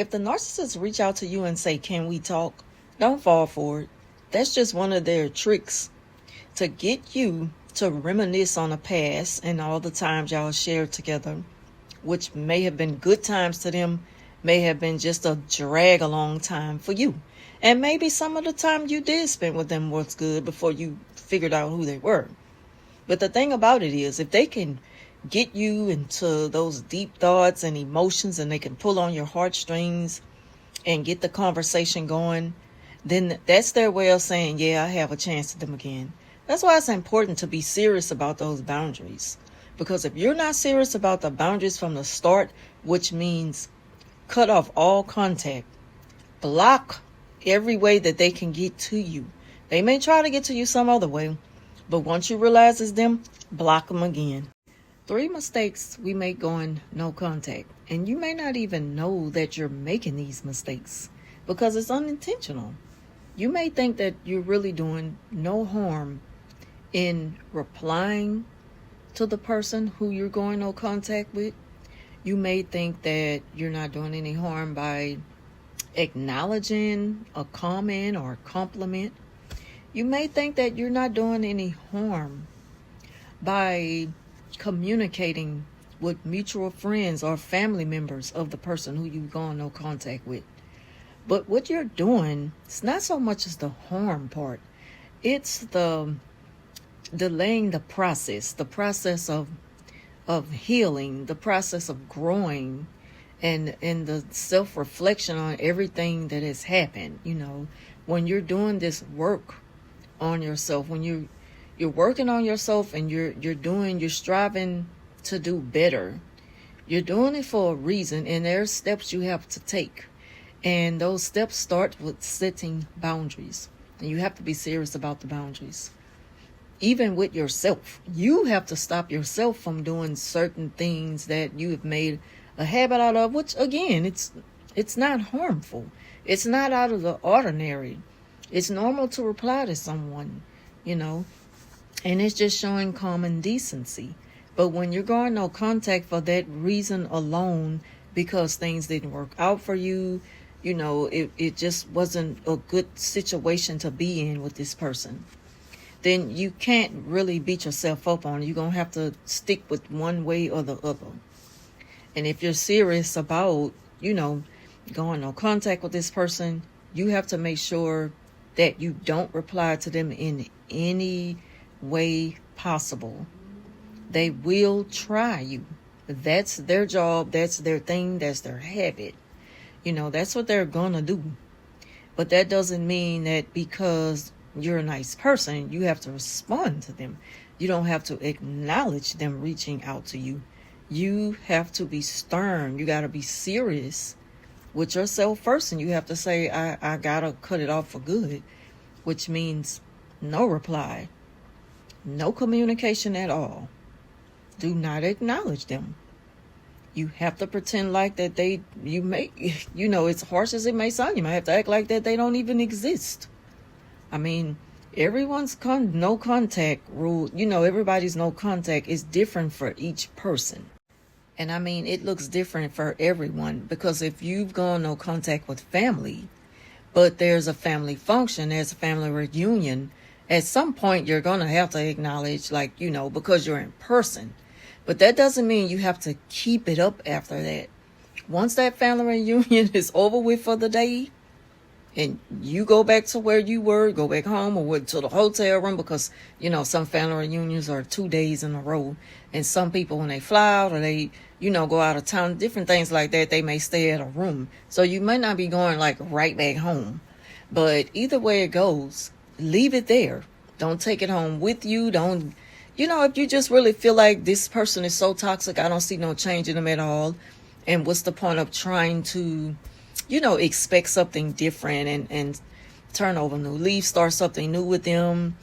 If the narcissist reach out to you and say, can we talk? Don't fall for it. That's just one of their tricks to get you to reminisce on the past and all the times y'all shared together, which may have been good times to them, may have been just a drag along time for you. And maybe some of the time you did spend with them was good before you figured out who they were. But the thing about it is, if they can get you into those deep thoughts and emotions and they can pull on your heartstrings and get the conversation going, then that's their way of saying, yeah, I have a chance at them again. That's why it's important to be serious about those boundaries. Because if you're not serious about the boundaries from the start, which means cut off all contact, block every way that they can get to you. They may try to get to you some other way, but once you realize it's them, block them again. 3 mistakes we make going no contact. And you may not even know that you're making these mistakes because it's unintentional. You may think that you're really doing no harm in replying to the person who you're going no contact with. You may think that you're not doing any harm by acknowledging a comment or a compliment. You may think that you're not doing any harm by communicating with mutual friends or family members of the person who you've gone no contact with. But what you're doing, it's not so much as the harm part. It's the delaying the process of healing, the process of growing, and the self-reflection on everything that has happened. You know, when you're doing this work on yourself, when you're working on yourself and you're striving to do better. You're doing it for a reason, and there are steps you have to take. And those steps start with setting boundaries. And you have to be serious about the boundaries. Even with yourself, you have to stop yourself from doing certain things that you have made a habit out of, which again, it's not harmful. It's not out of the ordinary. It's normal to reply to someone, you know. And it's just showing common decency. But when you're going no contact for that reason alone, because things didn't work out for you, you know, it just wasn't a good situation to be in with this person, then you can't really beat yourself up on it. You're going to have to stick with one way or the other. And if you're serious about, you know, going no contact with this person, you have to make sure that you don't reply to them in any way possible. They will try you. That's their job. That's their thing. That's their habit. You know, that's what they're gonna do. But that doesn't mean that because you're a nice person, you have to respond to them. You don't have to acknowledge them reaching out to you. You have to be stern. You got to be serious with yourself first. And you have to say, I got to cut it off for good, which means no reply. No communication at all. Do not acknowledge them. You have to pretend like that as harsh as it may sound, you might have to act like that they don't even exist. I mean, everyone's no contact rule, everybody's no contact is different for each person. And I mean, it looks different for everyone, because if you've gone no contact with family, but there's a family function, there's a family reunion, at some point you're going to have to acknowledge, because you're in person. But that doesn't mean you have to keep it up after that. Once that family reunion is over with for the day, and you go back to where you were, go back home or to the hotel room, because, some family reunions are 2 days in a row. And some people, when they fly out or they, go out of town, different things like that, they may stay at a room. So you might not be going right back home. But either way it goes, leave it there. Don't take it home with you. Don't, if you just really feel like this person is so toxic, I don't see no change in them at all. And what's the point of trying to, expect something different and turn over new leaves, start something new with them,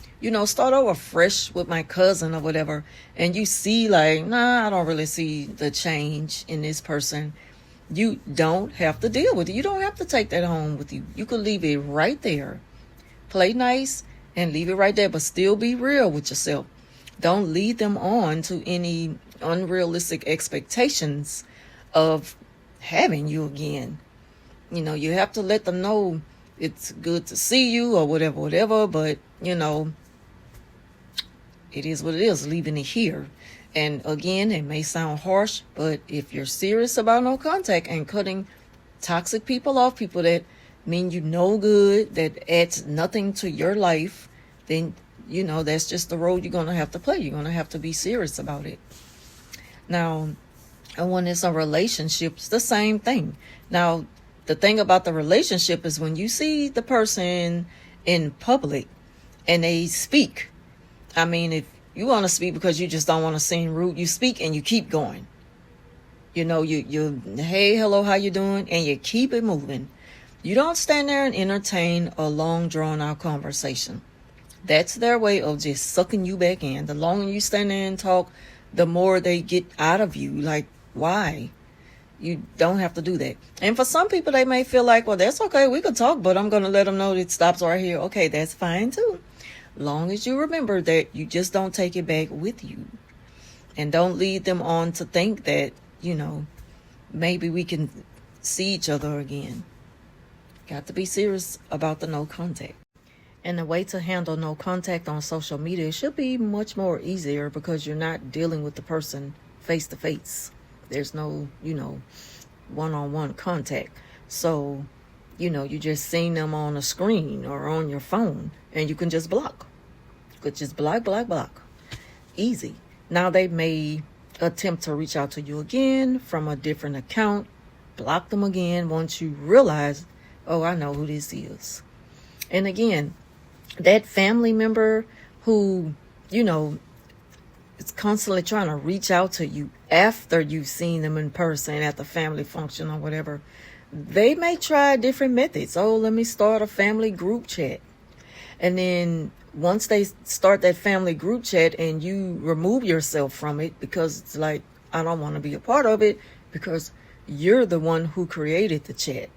start over fresh with my cousin or whatever. And you see I don't really see the change in this person. You don't have to deal with it. You don't have to take that home with you. You could leave it right there. Play nice and leave it right there, but still be real with yourself. Don't lead them on to any unrealistic expectations of having you again. You have to let them know it's good to see you or whatever, but, it is what it is, leaving it here. And again, it may sound harsh, but if you're serious about no contact and cutting toxic people off, people that mean you no good, that adds nothing to your life, then, that's just the road you're going to have to play. You're going to have to be serious about it. Now, and when it's a relationship, it's the same thing. Now, the thing about the relationship is when you see the person in public and they speak, if you want to speak because you just don't want to seem rude, you speak and you keep going. You hey, hello, how you doing? And you keep it moving. You don't stand there and entertain a long, drawn-out conversation. That's their way of just sucking you back in. The longer you stand there and talk, the more they get out of you. Like, why? You don't have to do that. And for some people, they may feel like, well, that's okay. We could talk, but I'm going to let them know that it stops right here. Okay, that's fine too. Long as you remember that you just don't take it back with you. And don't lead them on to think that, maybe we can see each other again. Got to be serious about the no contact. And the way to handle no contact on social media should be much more easier because you're not dealing with the person face to face. There's no, one-on-one contact. So, you just seen them on a screen or on your phone and you can just block. You could just block. Easy. Now they may attempt to reach out to you again from a different account. Block them again once you realize, oh, I know who this is. And again, that family member who, is constantly trying to reach out to you after you've seen them in person at the family function or whatever, they may try different methods. Oh, let me start a family group chat. And then once they start that family group chat and you remove yourself from it because it's like, I don't want to be a part of it because you're the one who created the chat,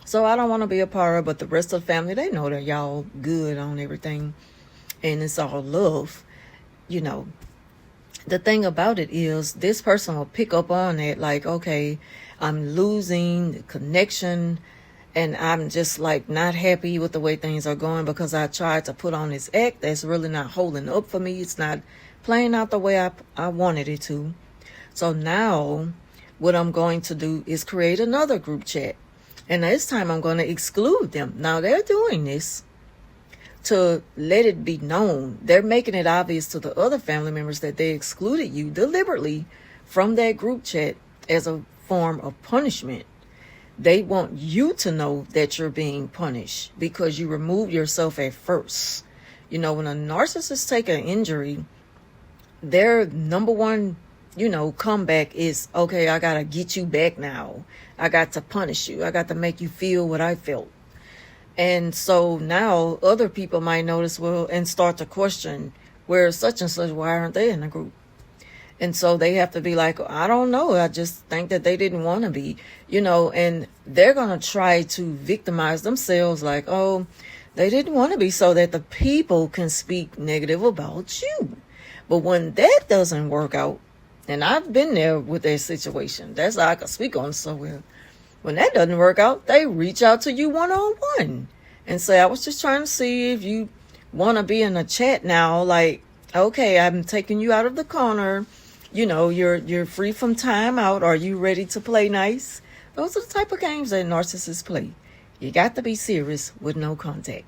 So I don't want to be a part of it, but the rest of the family, they know that y'all good on everything and it's all love. The thing about it is this person will pick up on it like, okay, I'm losing the connection and I'm just like not happy with the way things are going because I tried to put on this act that's really not holding up for me. It's not playing out the way I wanted it to. So now what I'm going to do is create another group chat. And this time I'm going to exclude them. Now they're doing this to let it be known. They're making it obvious to the other family members that they excluded you deliberately from that group chat as a form of punishment. They want you to know that you're being punished because you removed yourself at first. When a narcissist take an injury, their number one comeback is, okay, I got to get you back now. I got to punish you. I got to make you feel what I felt. And so now other people might notice, and start to question, where such and such, why aren't they in the group? And so they have to be like, I don't know. I just think that they didn't want to be, and they're going to try to victimize themselves like, oh, they didn't want to be so that the people can speak negative about you. But when that doesn't work out, and I've been there with that situation. That's how I can speak on so well. When that doesn't work out, they reach out to you one-on-one and say, I was just trying to see if you want to be in a chat now. Like, okay, I'm taking you out of the corner. You're free from time out. Are you ready to play nice? Those are the type of games that narcissists play. You got to be serious with no contact.